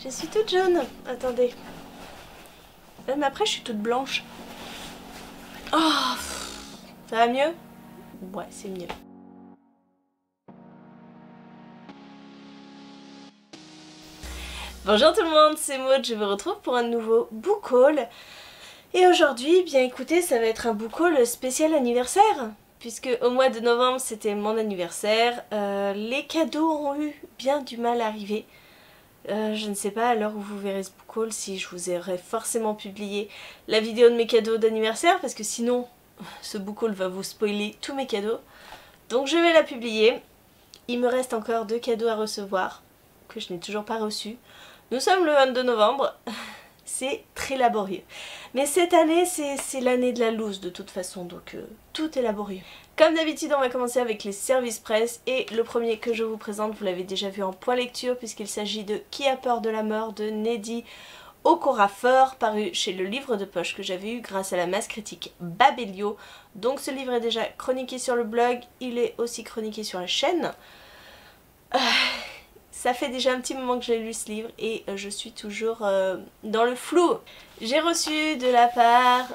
Je suis toute jaune. Attendez. Mais après, je suis toute blanche. Oh, ça va mieux? Ouais, c'est mieux. Bonjour tout le monde, c'est Maud, je vous retrouve pour un nouveau book haul. Et aujourd'hui, bien écoutez, ça va être un book haul spécial anniversaire. Puisque au mois de novembre, c'était mon anniversaire. Les cadeaux ont eu bien du mal à arriver. Je ne sais pas à l'heure où vous verrez ce book haul si je vous aurais forcément publié la vidéo de mes cadeaux d'anniversaire. Parce que sinon, ce book haul va vous spoiler tous mes cadeaux. Donc je vais la publier. Il me reste encore 2 cadeaux à recevoir que je n'ai toujours pas reçus. Nous sommes le 22 novembre, c'est très laborieux. Mais cette année, c'est l'année de la loose de toute façon, donc tout est laborieux. Comme d'habitude, on va commencer avec les services presse. Et le premier que je vous présente, vous l'avez déjà vu en point lecture, puisqu'il s'agit de Qui a peur de la mort de Nnedi Okorafor, paru chez le livre de poche que j'avais eu grâce à la masse critique Babelio. Donc ce livre est déjà chroniqué sur le blog, il est aussi chroniqué sur la chaîne. Ça fait déjà un petit moment que j'ai lu ce livre et je suis toujours dans le flou. J'ai reçu de la part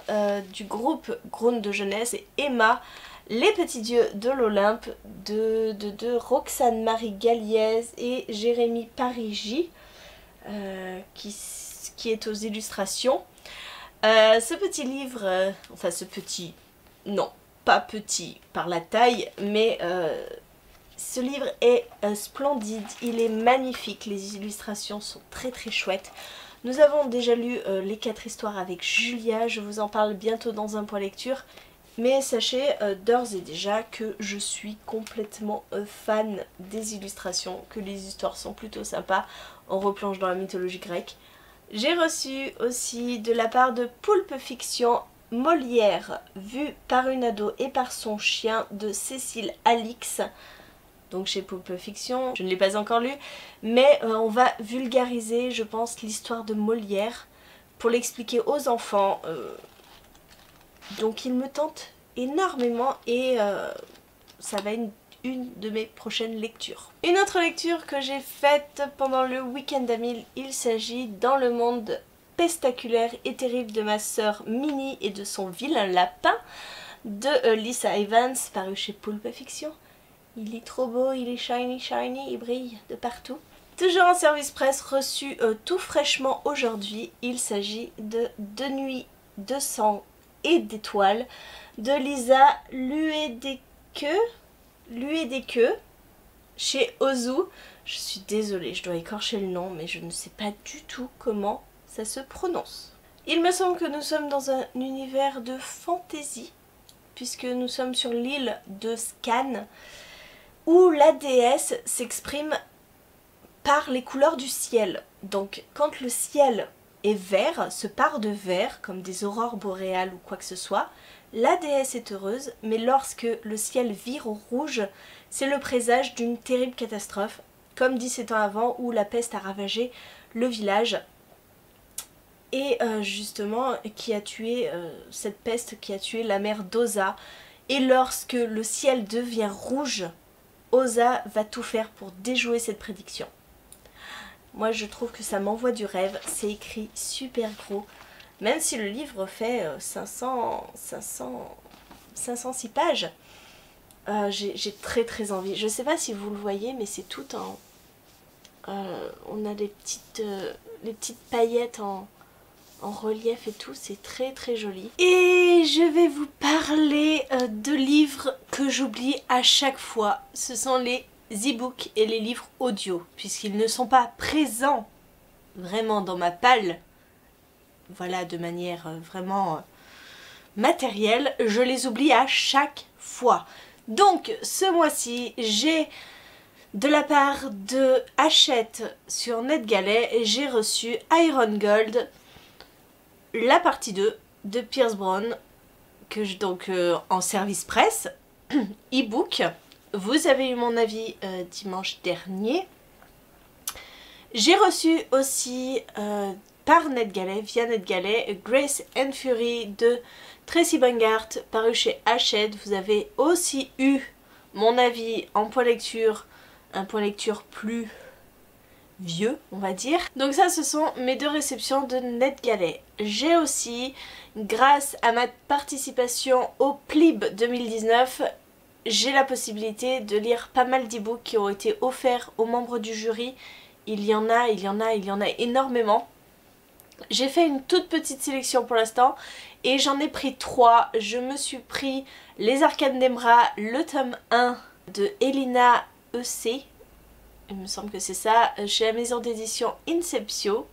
du groupe Ground de jeunesse et Emma, Les Petits Dieux de l'Olympe de Roxane Marie Galliez et Jérémy Parigi qui est aux illustrations. Ce petit livre, enfin ce petit, non pas petit par la taille, mais ce livre est splendide, il est magnifique, les illustrations sont très très chouettes. Nous avons déjà lu les 4 histoires avec Julia, je vous en parle bientôt dans un point lecture. Mais sachez d'ores et déjà que je suis complètement fan des illustrations, que les histoires sont plutôt sympas, on replonge dans la mythologie grecque. J'ai reçu aussi de la part de Poulpe Fiction Molière, vue par une ado et par son chien de Cécile Alix. Donc chez Poulpe Fiction, je ne l'ai pas encore lu, mais on va vulgariser, je pense, l'histoire de Molière pour l'expliquer aux enfants. Donc il me tente énormément et ça va être une de mes prochaines lectures. Une autre lecture que j'ai faite pendant le week-end d'Amil, il s'agit Dans le monde pestaculaire et terrible de ma sœur Minnie et de son vilain lapin de Lisa Evans, paru chez Poulpe Fiction. Il est trop beau, il est shiny, il brille de partout. Toujours en service presse, reçu tout fraîchement aujourd'hui, il s'agit de Deux nuits de sang et d'étoiles de Lisa Luedeke chez Ozu. Je suis désolée, je dois écorcher le nom, mais je ne sais pas du tout comment ça se prononce. Il me semble que nous sommes dans un univers de fantasy, puisque nous sommes sur l'île de Scan, où la déesse s'exprime par les couleurs du ciel. Donc quand le ciel est vert, se part de vert, comme des aurores boréales ou quoi que ce soit, la déesse est heureuse, mais lorsque le ciel vire au rouge, c'est le présage d'une terrible catastrophe, comme 17 ans avant où la peste a ravagé le village. Et justement, qui a tué, cette peste qui a tué la mère d'Osa. Et lorsque le ciel devient rouge, Osa va tout faire pour déjouer cette prédiction. Moi je trouve que ça m'envoie du rêve, c'est écrit super gros. Même si le livre fait 506 pages, j'ai très très envie. Je sais pas si vous le voyez, mais c'est tout en... on a les petites paillettes en relief et tout, c'est très très joli. Et je vais vous parler de livres que j'oublie à chaque fois. Ce sont les e-books et les livres audio, puisqu'ils ne sont pas présents vraiment dans ma palle, voilà, de manière vraiment matérielle, je les oublie à chaque fois. Donc ce mois-ci, j'ai de la part de Hachette sur NetGalley, j'ai reçu Iron Gold, la partie 2 de Pierce Brown, que je, donc en service presse, e-book. Vous avez eu mon avis dimanche dernier. J'ai reçu aussi par NetGalley, via NetGalley, Grace and Fury de Tracy Bungart, paru chez Hachette. Vous avez aussi eu mon avis en point lecture, un point lecture plus vieux, on va dire. Donc ça, ce sont mes 2 réceptions de NetGalley. J'ai aussi, grâce à ma participation au PLIB 2019, j'ai la possibilité de lire pas mal d'e-books qui ont été offerts aux membres du jury. Il y en a énormément. J'ai fait une toute petite sélection pour l'instant et j'en ai pris 3. Je me suis pris Les Arcanes d'Emra, le tome 1 de Elina E.C. Il me semble que c'est ça, chez la maison d'édition Inceptio.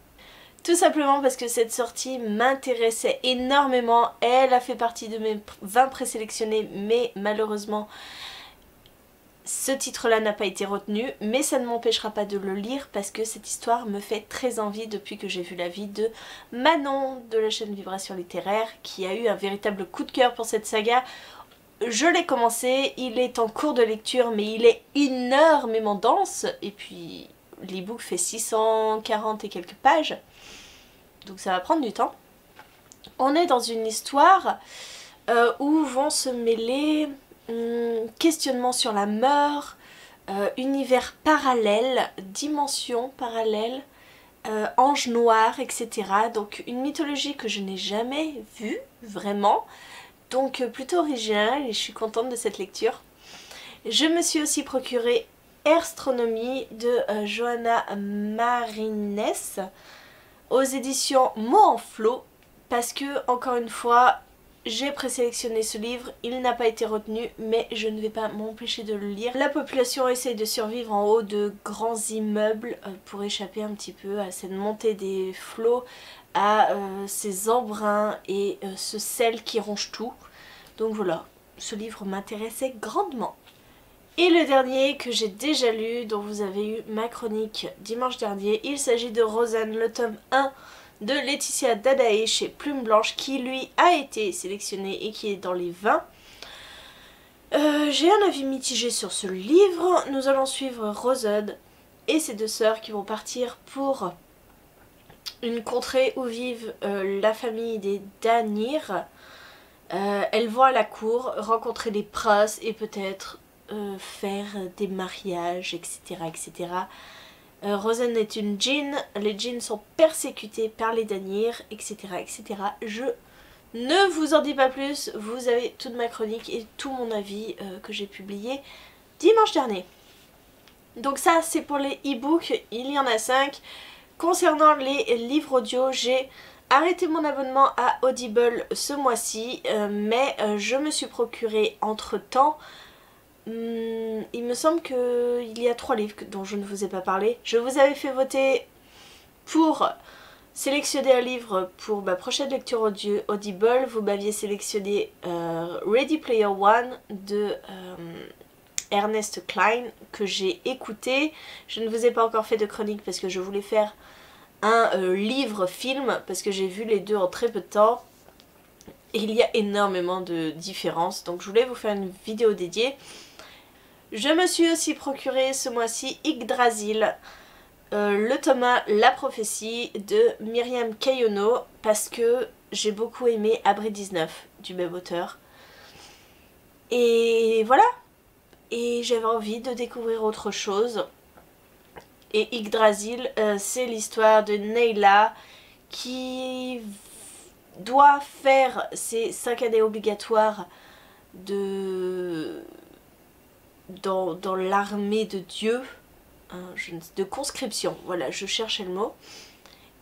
Tout simplement parce que cette sortie m'intéressait énormément. Elle a fait partie de mes 20 présélectionnés, mais malheureusement ce titre-là n'a pas été retenu. Mais ça ne m'empêchera pas de le lire parce que cette histoire me fait très envie depuis que j'ai vu la vie de Manon de la chaîne Vibration Littéraire, qui a eu un véritable coup de cœur pour cette saga. Je l'ai commencé, il est en cours de lecture mais il est énormément dense et puis l'e-book fait 640 et quelques pages. Donc ça va prendre du temps. On est dans une histoire où vont se mêler questionnements sur la mort, univers parallèle, dimensions parallèles, anges noirs, etc. Donc une mythologie que je n'ai jamais vue, vraiment. Donc plutôt original et je suis contente de cette lecture. Je me suis aussi procuré Herstronomie de Johanna Marines aux éditions Mots en Flot parce que, encore une fois, j'ai présélectionné ce livre, il n'a pas été retenu mais je ne vais pas m'empêcher de le lire. La population essaie de survivre en haut de grands immeubles pour échapper un petit peu à cette montée des flots, à ces embruns et ce sel qui ronge tout. Donc voilà, ce livre m'intéressait grandement. Et le dernier que j'ai déjà lu, dont vous avez eu ma chronique dimanche dernier, il s'agit de Rosanne, le tome 1 de Laetitia Dadaé chez Plume Blanche, qui lui a été sélectionné et qui est dans les 20. J'ai un avis mitigé sur ce livre. Nous allons suivre Rosud et ses 2 sœurs qui vont partir pour une contrée où vivent la famille des Danir. Elles vont à la cour rencontrer des princes et peut-être faire des mariages, etc. etc. Rosanne est une djinn, les djinns sont persécutés par les Danir, etc. etc. Je ne vous en dis pas plus, vous avez toute ma chronique et tout mon avis que j'ai publié dimanche dernier. Donc ça c'est pour les e-books, il y en a 5. Concernant les livres audio, j'ai arrêté mon abonnement à Audible ce mois-ci, mais je me suis procuré entre temps, il me semble qu'il y a 3 livres dont je ne vous ai pas parlé. Je vous avais fait voter pour sélectionner un livre pour ma prochaine lecture Audible. Vous m'aviez sélectionné Ready Player One de Ernest Cline, que j'ai écouté. Je ne vous ai pas encore fait de chronique parce que je voulais faire un livre-film parce que j'ai vu les 2 en très peu de temps. Et il y a énormément de différences, donc je voulais vous faire une vidéo dédiée. Je me suis aussi procuré ce mois-ci Yggdrasil, le tome 1 La prophétie de Myriam Kayono, parce que j'ai beaucoup aimé Abri 19 du même auteur. Et voilà, et j'avais envie de découvrir autre chose. Et Yggdrasil, c'est l'histoire de Neyla qui doit faire ses 5 années obligatoires dans l'armée de Dieu, hein, de conscription, voilà, je cherchais le mot.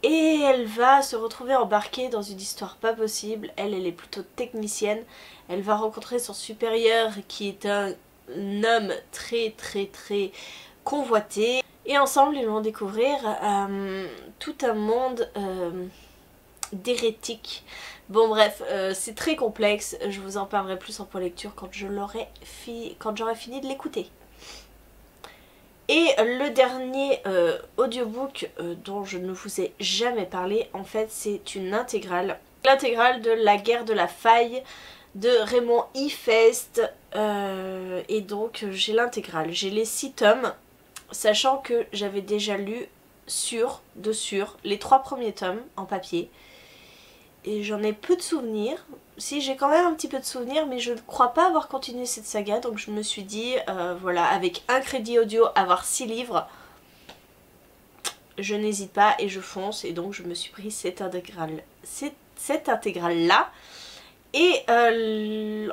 Et elle va se retrouver embarquée dans une histoire pas possible. Elle est plutôt technicienne. Elle va rencontrer son supérieur qui est un homme très très très convoité. Et ensemble ils vont découvrir tout un monde d'hérétiques. Bon bref, c'est très complexe, je vous en parlerai plus en lecture quand j'aurai fini de l'écouter. Et le dernier audiobook dont je ne vous ai jamais parlé, en fait c'est une intégrale. L'intégrale de La guerre de la faille de Raymond Ifest. Et donc j'ai l'intégrale, j'ai les 6 tomes, sachant que j'avais déjà lu les 3 premiers tomes en papier. Et j'en ai peu de souvenirs. Si, j'ai quand même un petit peu de souvenirs, mais je ne crois pas avoir continué cette saga. Donc je me suis dit, voilà, avec un crédit audio, avoir 6 livres, je n'hésite pas et je fonce, et donc je me suis pris cette intégrale là. Et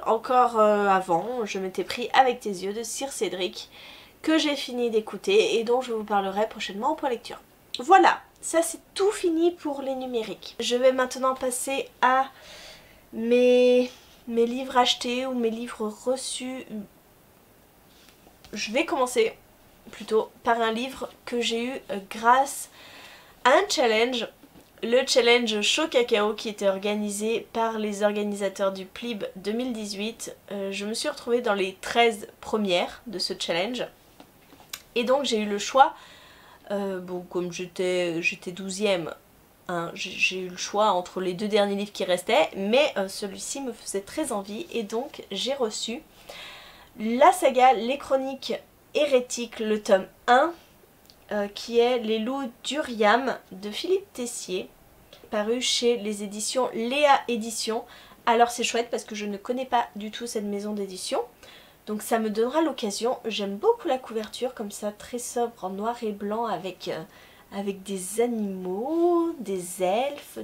encore avant, je m'étais pris Avec tes yeux de Sir Cédric, que j'ai fini d'écouter et dont je vous parlerai prochainement en point lecture. Voilà, ça c'est tout fini pour les numériques. Je vais maintenant passer à mes livres achetés ou mes livres reçus. Je vais commencer plutôt par un livre que j'ai eu grâce à un challenge. Le challenge Chaud Cacao qui était organisé par les organisateurs du PLIB 2018. Je me suis retrouvée dans les 13 premières de ce challenge. Et donc j'ai eu le choix, bon comme j'étais 12e, hein, j'ai eu le choix entre les deux derniers livres qui restaient, mais celui-ci me faisait très envie et donc j'ai reçu la saga Les Chroniques Hérétiques, le tome 1, qui est Les Loups d'Uriam de Philippe Tessier, paru chez les éditions Léa Éditions. Alors c'est chouette parce que je ne connais pas du tout cette maison d'édition, donc ça me donnera l'occasion. J'aime beaucoup la couverture comme ça, très sobre, en noir et blanc, avec des animaux, des elfes,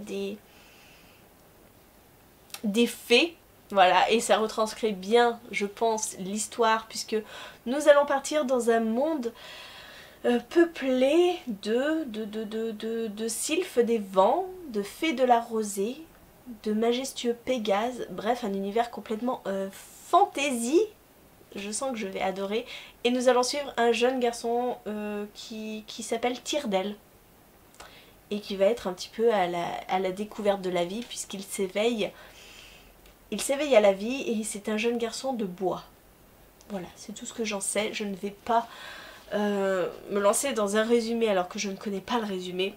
des fées. Voilà, et ça retranscrit bien, je pense, l'histoire, puisque nous allons partir dans un monde peuplé de sylphes des vents, de fées de la rosée, de majestueux Pégases, bref, un univers complètement fantasy. Je sens que je vais adorer. Et nous allons suivre un jeune garçon qui s'appelle Tyrdael, et qui va être un petit peu à la découverte de la vie, puisqu'il s'éveille. Il s'éveille à la vie et c'est un jeune garçon de bois. Voilà, c'est tout ce que j'en sais. Je ne vais pas me lancer dans un résumé alors que je ne connais pas le résumé.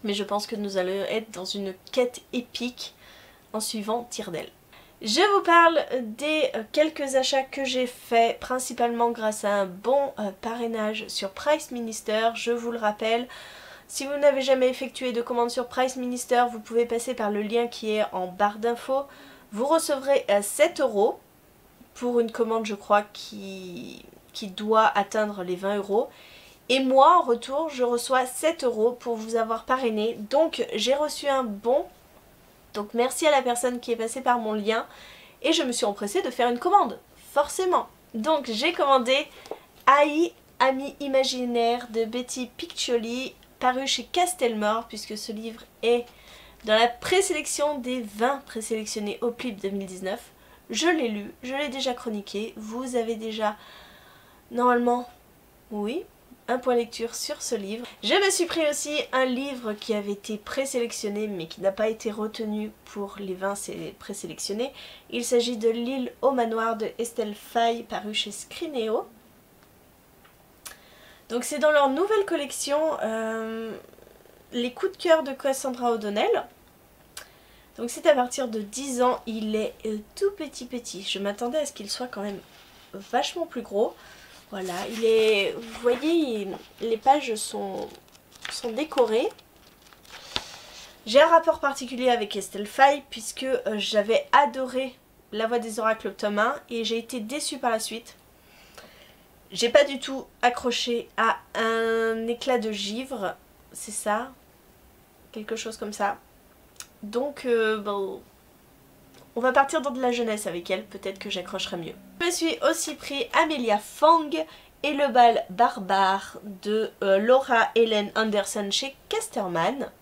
Mais je pense que nous allons être dans une quête épique en suivant Tyrdael. Je vous parle des quelques achats que j'ai faits, principalement grâce à un bon parrainage sur Price Minister. Je vous le rappelle, si vous n'avez jamais effectué de commande sur Price Minister, vous pouvez passer par le lien qui est en barre d'infos. Vous recevrez 7 € pour une commande, je crois, qui doit atteindre les 20 €. Et moi, en retour, je reçois 7 € pour vous avoir parrainé. Donc, j'ai reçu un bon. Donc, merci à la personne qui est passée par mon lien. Et je me suis empressée de faire une commande, forcément. Donc, j'ai commandé AI, Ami imaginaire de Betty Piccioli, paru chez Castelmore, puisque ce livre est dans la présélection des 20 présélectionnés au PLIB 2019. Je l'ai lu, je l'ai déjà chroniqué, vous avez déjà, normalement, oui, un point lecture sur ce livre. Je me suis pris aussi un livre qui avait été présélectionné mais qui n'a pas été retenu pour les 20 présélectionnés. Il s'agit de L'île au manoir de Estelle Faye, paru chez Scrinéo. Donc c'est dans leur nouvelle collection, les coups de cœur de Cassandra O'Donnell. Donc c'est à partir de 10 ans, il est tout petit. Je m'attendais à ce qu'il soit quand même vachement plus gros. Voilà, il est, vous voyez, les pages sont décorées. J'ai un rapport particulier avec Estelle Faye puisque j'avais adoré La Voix des Oracles tome 1 et j'ai été déçue par la suite. J'ai pas du tout accroché à un éclat de givre, c'est ça, quelque chose comme ça. Donc, bon, on va partir dans de la jeunesse avec elle, peut-être que j'accrocherai mieux. Je me suis aussi pris Amelia Fong et le bal barbare de Laura Helen Anderson chez Casterman.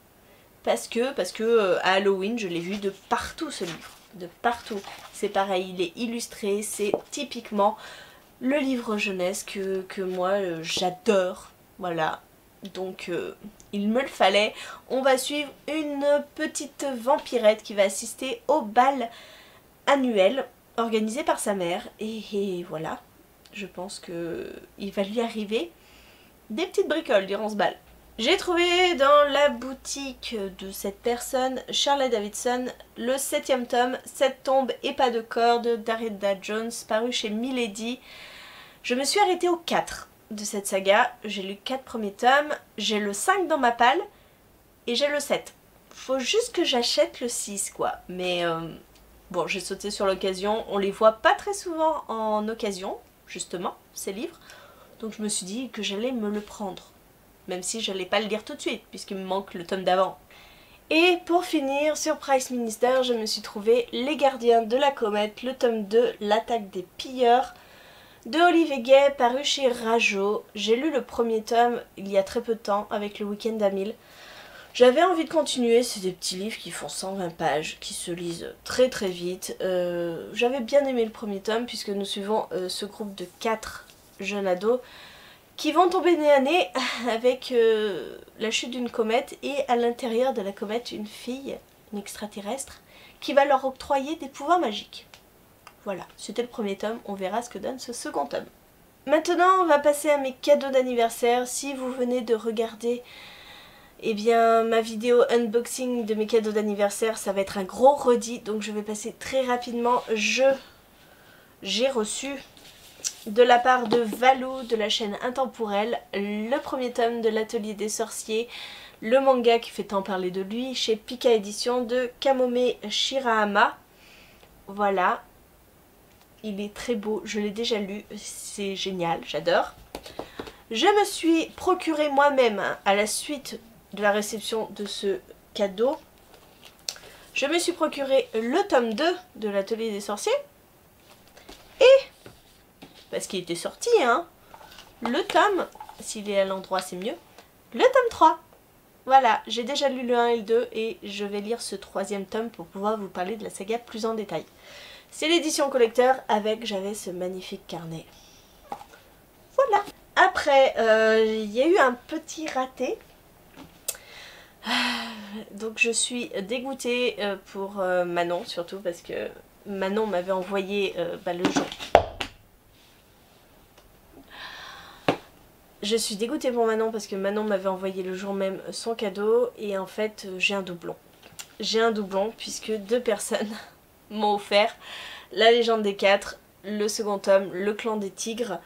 Parce que à Halloween, je l'ai vu de partout ce livre, de partout. C'est pareil, il est illustré, c'est typiquement le livre jeunesse que moi j'adore, voilà. Donc il me le fallait. On va suivre une petite vampirette qui va assister au bal annuel organisé par sa mère. Et voilà, je pense qu'il va lui arriver des petites bricoles durant ce bal. J'ai trouvé dans la boutique de cette personne, Shirley Davidson, le 7e tome, 7 tombes et pas de corde d'Arida Jones, paru chez Milady. Je me suis arrêtée au 4 de cette saga, j'ai lu 4 premiers tomes, j'ai le 5 dans ma palle et j'ai le 7. Faut juste que j'achète le 6 quoi, mais bon, j'ai sauté sur l'occasion, on les voit pas très souvent en occasion, justement, ces livres, donc je me suis dit que j'allais me le prendre. même si je n'allais pas le lire tout de suite, puisqu'il me manque le tome d'avant. Et pour finir, sur Price Minister, je me suis trouvé Les Gardiens de la Comète, le tome 2, L'attaque des pilleurs, de Olivier Gay, paru chez Rajo. J'ai lu le premier tome il y a très peu de temps, avec le week-end d'Amil. J'avais envie de continuer, c'est des petits livres qui font 120 pages, qui se lisent très très vite. J'avais bien aimé le premier tome, puisque nous suivons ce groupe de 4 jeunes ados qui vont tomber nez à nez avec la chute d'une comète, et à l'intérieur de la comète, une fille, une extraterrestre, qui va leur octroyer des pouvoirs magiques. Voilà, c'était le premier tome, on verra ce que donne ce second tome. Maintenant, on va passer à mes cadeaux d'anniversaire. Si vous venez de regarder ma vidéo unboxing de mes cadeaux d'anniversaire, ça va être un gros redit, donc je vais passer très rapidement. J'ai reçu de la part de Valou de la chaîne Intemporelle le premier tome de l'Atelier des Sorciers, le manga qui fait tant parler de lui chez Pika Édition, de Kamome Shirahama. Voilà, il est très beau, je l'ai déjà lu, c'est génial, j'adore. Je me suis procuré moi-même, à la suite de la réception de ce cadeau, je me suis procuré le tome 2 de l'Atelier des Sorciers, et, parce qu'il était sorti, hein, le tome, s'il est à l'endroit c'est mieux, le tome 3. Voilà, j'ai déjà lu le 1 et le 2, et je vais lire ce troisième tome pour pouvoir vous parler de la saga plus en détail. C'est l'édition collector avec, j'avais ce magnifique carnet. Voilà. Après, il y a eu un petit raté. Donc je suis dégoûtée pour Manon, surtout parce que Manon m'avait envoyé le jour. Je suis dégoûtée pour Manon parce que Manon m'avait envoyé le jour même son cadeau, et en fait j'ai un doublon. J'ai un doublon puisque 2 personnes m'ont offert La Légende des 4, le second tome, Le Clan des Tigres,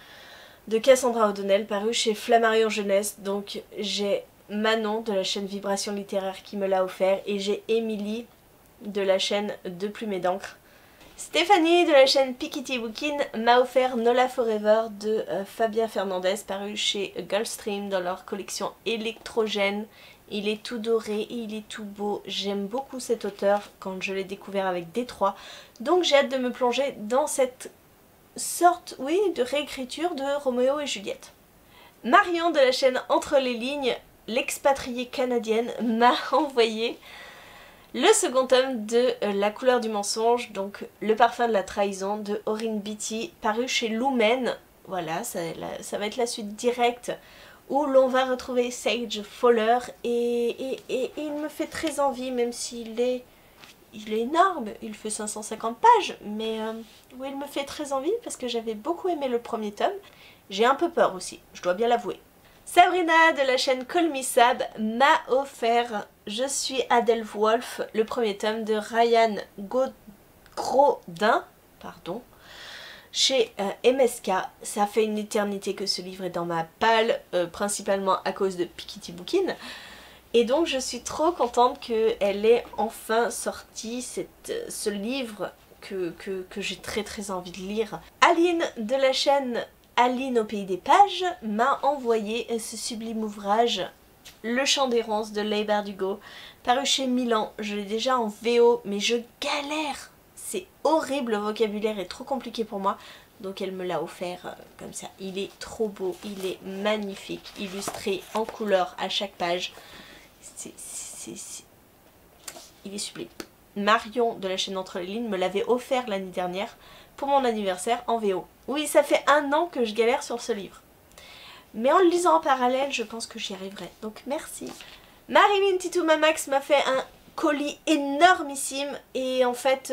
de Cassandra O'Donnell, paru chez Flammarion Jeunesse. Donc j'ai Manon de la chaîne Vibration Littéraire qui me l'a offert, et j'ai Émilie de la chaîne De Plume et d'encre. Stéphanie de la chaîne Pikiti Bookin m'a offert Nola Forever de Fabien Fernandez, paru chez Gulfstream dans leur collection électrogène. Il est tout doré, il est tout beau, j'aime beaucoup cet auteur quand je l'ai découvert avec Détroit, donc j'ai hâte de me plonger dans cette sorte, oui, de réécriture de Roméo et Juliette. Marion de la chaîne Entre les lignes, l'expatriée canadienne, m'a envoyé le second tome de La couleur du mensonge, donc Le parfum de la trahison de Aurine Beatty, paru chez Lumen. Voilà, ça va être la suite directe où l'on va retrouver Sage Fowler, et il me fait très envie, même s'il est énorme, il fait 550 pages, mais oui, il me fait très envie parce que j'avais beaucoup aimé le premier tome. J'ai un peu peur aussi, je dois bien l'avouer. Sabrina de la chaîne Call Me Sab m'a offert Je suis Adèle Wolf, le premier tome de Ryan Grodin, pardon, chez MSK. Ça fait une éternité que ce livre est dans ma palle, principalement à cause de Pikiti Bookin. Et donc je suis trop contente qu'elle ait enfin sorti ce livre que j'ai très très envie de lire. Aline de la chaîne Aline au pays des pages m'a envoyé ce sublime ouvrage, Le chant des ronces de Leigh Bardugo, paru chez Milan. Je l'ai déjà en VO, mais je galère. C'est horrible, le vocabulaire est trop compliqué pour moi. Donc elle me l'a offert comme ça. Il est trop beau, il est magnifique, illustré en couleur à chaque page. Il est sublime. Marion de la chaîne Entre les lignes me l'avait offert l'année dernière pour mon anniversaire en VO. Oui, ça fait 1 an que je galère sur ce livre. Mais en le lisant en parallèle, je pense que j'y arriverai. Donc merci. Marilyn Titou Mamax m'a fait un colis énormissime, et en fait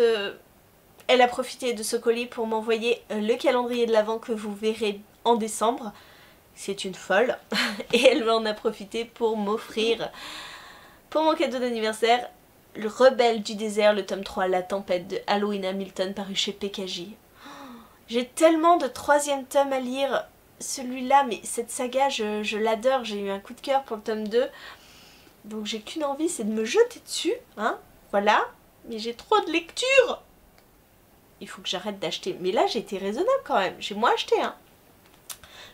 elle a profité de ce colis pour m'envoyer le calendrier de l'Avent que vous verrez en décembre. C'est une folle. Et elle m'en a profité pour m'offrir, pour mon cadeau d'anniversaire, Le Rebelle du désert, le tome 3, La tempête de Halloween Hamilton, paru chez PKJ. J'ai tellement de 3e tomes à lire. Celui-là, mais cette saga, je l'adore. J'ai eu un coup de cœur pour le tome 2. Donc j'ai qu'une envie, c'est de me jeter dessus, hein, voilà. Mais j'ai trop de lecture. Il faut que j'arrête d'acheter. Mais là, j'ai été raisonnable quand même. J'ai moins acheté, hein.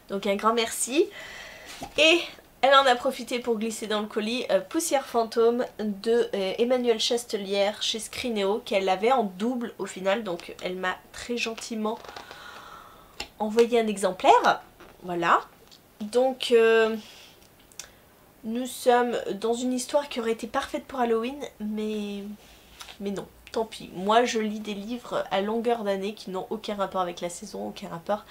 Donc un grand merci. Et Elle en a profité pour glisser dans le colis Poussière fantôme de Emmanuelle Chastelière chez Scrinéo, qu'elle avait en double au final, donc elle m'a très gentiment envoyé un exemplaire. Voilà. Donc nous sommes dans une histoire qui aurait été parfaite pour Halloween, mais non, tant pis. Moi je lis des livres à longueur d'année qui n'ont aucun rapport avec la saison, aucun rapport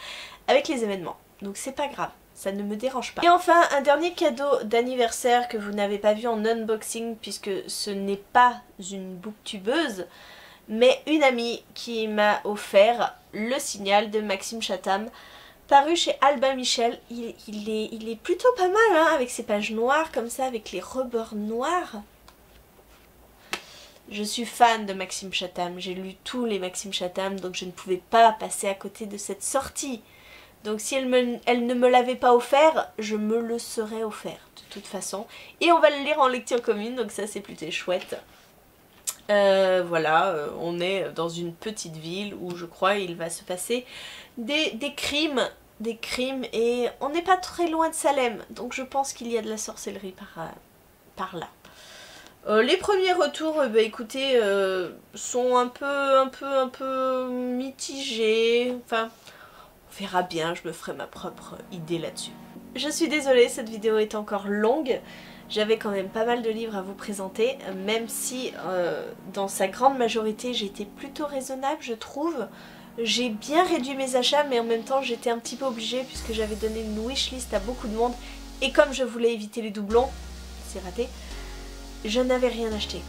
avec les événements. Donc c'est pas grave. Ça ne me dérange pas. Et enfin, un dernier cadeau d'anniversaire que vous n'avez pas vu en unboxing puisque ce n'est pas une booktubeuse, mais une amie qui m'a offert Le Signal de Maxime Chatham, paru chez Albin Michel. Il est plutôt pas mal hein, avec ses pages noires comme ça, avec les rebords noirs. Je suis fan de Maxime Chatham, j'ai lu tous les Maxime Chatham, donc je ne pouvais pas passer à côté de cette sortie. Donc si elle ne me l'avait pas offert, je me le serais offert de toute façon. Et on va le lire en lecture commune, donc ça c'est plutôt chouette. Voilà, on est dans une petite ville où je crois il va se passer des crimes. Et on n'est pas très loin de Salem, donc je pense qu'il y a de la sorcellerie par là. Les premiers retours, bah écoutez, sont un peu mitigés, enfin... On verra bien, je me ferai ma propre idée là-dessus. Je suis désolée, cette vidéo est encore longue. J'avais quand même pas mal de livres à vous présenter, même si dans sa grande majorité j'ai été plutôt raisonnable, je trouve. J'ai bien réduit mes achats, mais en même temps j'étais un petit peu obligée puisque j'avais donné une wishlist à beaucoup de monde. Et comme je voulais éviter les doublons, c'est raté, je n'avais rien acheté.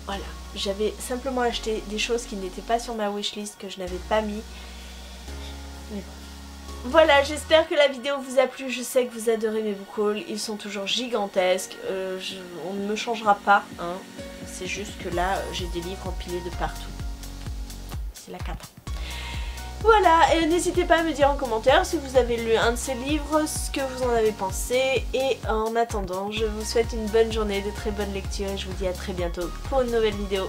Voilà, j'avais simplement acheté des choses qui n'étaient pas sur ma wishlist, que je n'avais pas mis. Mais bon. Voilà, j'espère que la vidéo vous a plu, je sais que vous adorez mes book hauls, ils sont toujours gigantesques, on ne me changera pas, hein. C'est juste que là j'ai des livres empilés de partout, c'est la cata. Voilà, et n'hésitez pas à me dire en commentaire si vous avez lu un de ces livres, ce que vous en avez pensé, et en attendant, je vous souhaite une bonne journée, de très bonnes lectures, et je vous dis à très bientôt pour une nouvelle vidéo.